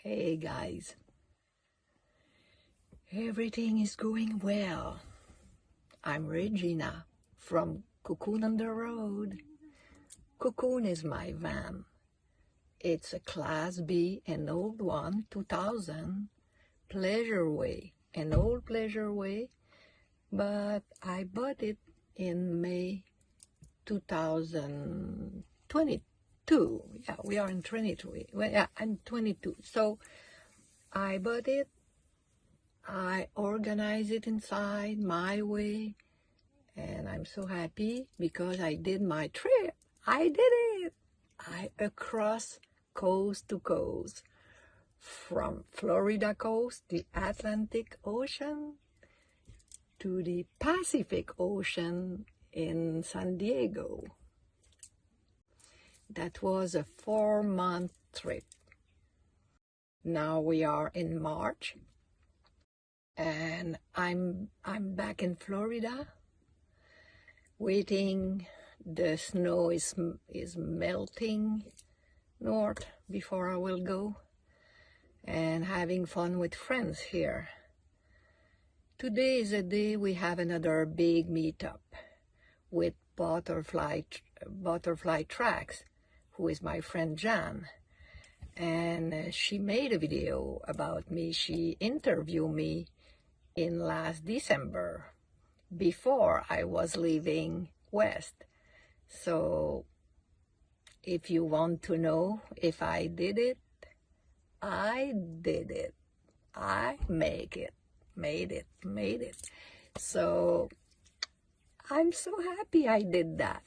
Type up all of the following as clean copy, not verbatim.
Hey guys, everything is going well. I'm Regina from Cocoon on the Road. Cocoon is my van. It's a Class B, an old one, 2000, Pleasure Way, an old Pleasure Way, but I bought it in May 2022. Yeah, we are in 23. Well, yeah, I'm 22. So I bought it. I organized it inside my way, and I'm so happy because I did my trip. I did it. Across coast to coast, from Florida coast, the Atlantic Ocean, to the Pacific Ocean in San Diego. That was a 4-month trip. Now we are in March, and I'm back in Florida, waiting. The snow is melting north before I will go, and having fun with friends here. Today is a day we have another big meetup with Butterfly Tracks, who is my friend Jan, and she made a video about me. She interviewed me in last December, before I was leaving West. So if you want to know if I did it, I did it. I made it. So I'm so happy I did that.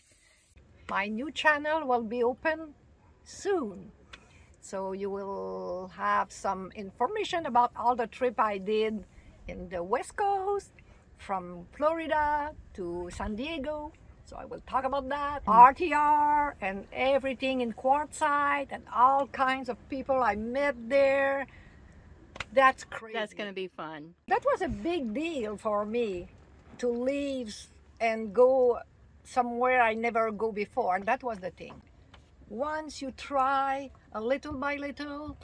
My new channel will be open soon. So you will have some information about all the trip I did in the West Coast, from Florida to San Diego. So I will talk about that, RTR, and everything in Quartzsite, and all kinds of people I met there. That's crazy. That's going to be fun. That was a big deal for me, to leave and go somewhere I never go before. And that was the thing. Once you try a little by little,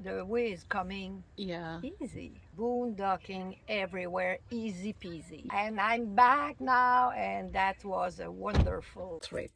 the way is coming easy. Boondocking everywhere, easy peasy. And I'm back now, and that was a wonderful trip.